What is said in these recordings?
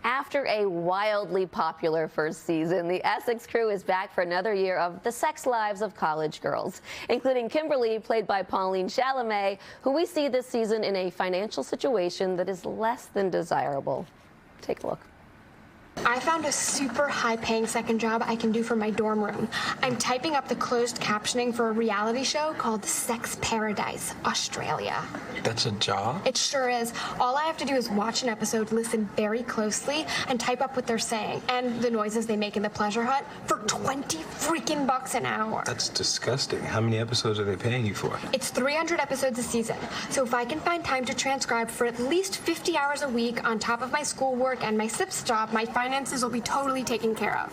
After a wildly popular first season, the Essex crew is back for another year of the sex lives of college girls, including Kimberly, played by Pauline Chalamet, who we see this season in a financial situation that is less than desirable. Take a look. I found a super high-paying second job I can do from my dorm room. I'm typing up the closed captioning for a reality show called Sex Paradise, Australia. That's a job? It sure is. All I have to do is watch an episode, listen very closely, and type up what they're saying and the noises they make in the pleasure hut for 20 freaking bucks an hour. That's disgusting. How many episodes are they paying you for? It's 300 episodes a season. So if I can find time to transcribe for at least 50 hours a week on top of my schoolwork and my SIPS job, my finances will be totally taken care of.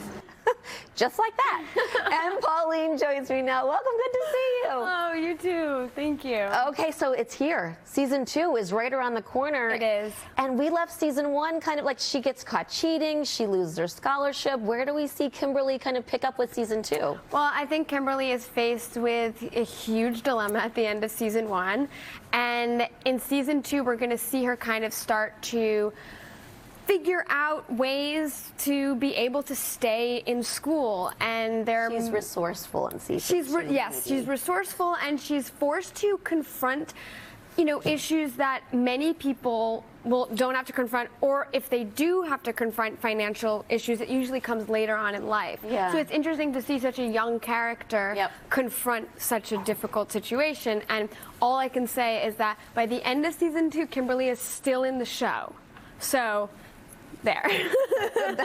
Just like that. And Pauline joins me now. Welcome. Good to see you. Oh, you too. Thank you. Okay, so it's here. Season 2 is right around the corner. It is. And we left season 1 kind of like she gets caught cheating, she loses her scholarship. Where do we see Kimberly kind of pick up with season 2? Well, I think Kimberly is faced with a huge dilemma at the end of season 1. And in season 2, we're going to see her kind of start to figure out ways to be able to stay in school, and she's resourceful in season 2. Yes, she's resourceful, and she's forced to confront, issues that many people don't have to confront, or if they do have to confront financial issues, it usually comes later on in life. Yeah. So it's interesting to see such a young character confront such a difficult situation, and all I can say is that by the end of season 2, Kimberly is still in the show. So there.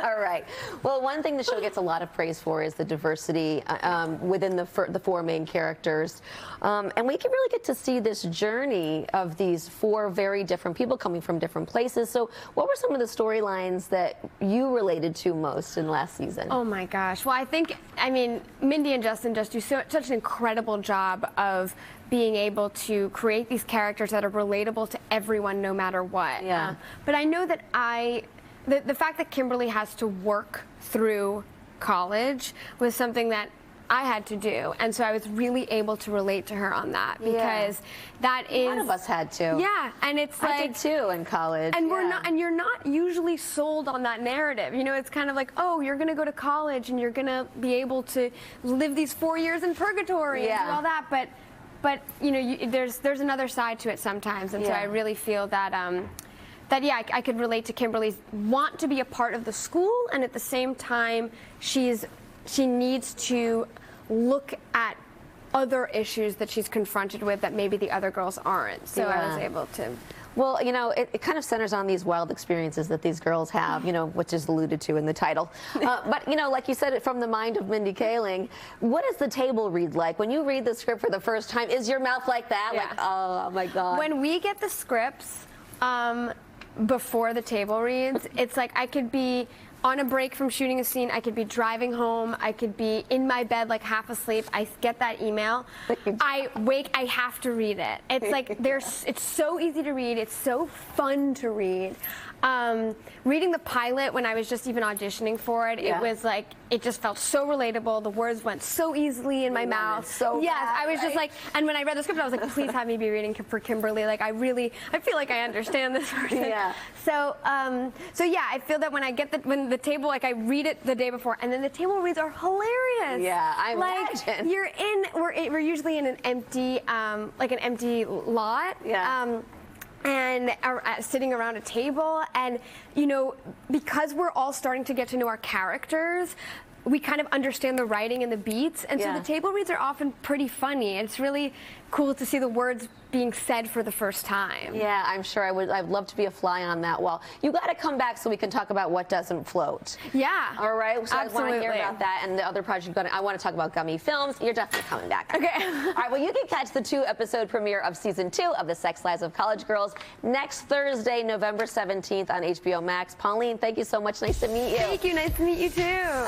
All right. Well, one thing the show gets a lot of praise for is the diversity within the 4 main characters. And we can really get to see this journey of these 4 very different people coming from different places. So what were some of the storylines that you related to most in last season? Oh, my gosh. Well, I mean, Mindy and Justin just do such an incredible job of being able to create these characters that are relatable to everyone no matter what. Yeah. But I know that the fact that Kimberly has to work through college was something that I had to do, and so I was really able to relate to her on that, because that is a lot of us had to. Yeah, and it's like I did too in college. And you're not usually sold on that narrative. It's kind of like, oh, you're going to go to college and you're going to be able to live these 4 years in purgatory and do all that, but there's another side to it sometimes, and so I really feel that I could relate to Kimberly's want to be a part of the school, and at the same time, she needs to look at other issues that she's confronted with that maybe the other girls aren't. So I was able to. Well, it kind of centers on these wild experiences that these girls have, which is alluded to in the title. But, like you said, from the mind of Mindy Kaling, what does the table read like? When you read the script for the first time, is your mouth like that? Yeah. Like, oh, my God. When we get the scripts before the table reads, it's like I could be on a break from shooting a scene, I could be driving home, I could be in my bed like half asleep, I get that email, I wake, I have to read it. It's like it's so easy to read, it's so fun to read. Reading the pilot when I was just even auditioning for it, it was like, it just felt so relatable, the words went so easily in my mouth. So bad, I was just like, and when I read the script I was like, please have me be reading for Kimberly, like I feel like I understand this person. Yeah. So yeah, I feel that when the table, like I read it the day before, and then the table reads are hilarious. Yeah, I imagine. We're usually in an empty, like an empty lot. Yeah. And sitting around a table, and because we're all starting to get to know our characters, we kind of understand the writing and the beats, and so the table reads are often pretty funny. It's really cool to see the words being said for the first time. Yeah, I'm sure I'd love to be a fly on that wall. You got to come back so we can talk about what doesn't float. Yeah. All right. So absolutely. I want to hear about that and the other project. I want to talk about Gummy Films. You're definitely coming back. Okay. All right. Well, you can catch the 2-episode premiere of season 2 of The Sex Lives of College Girls next Thursday, November 17th on HBO Max. Pauline, thank you so much. Nice to meet you. Thank you. Nice to meet you too.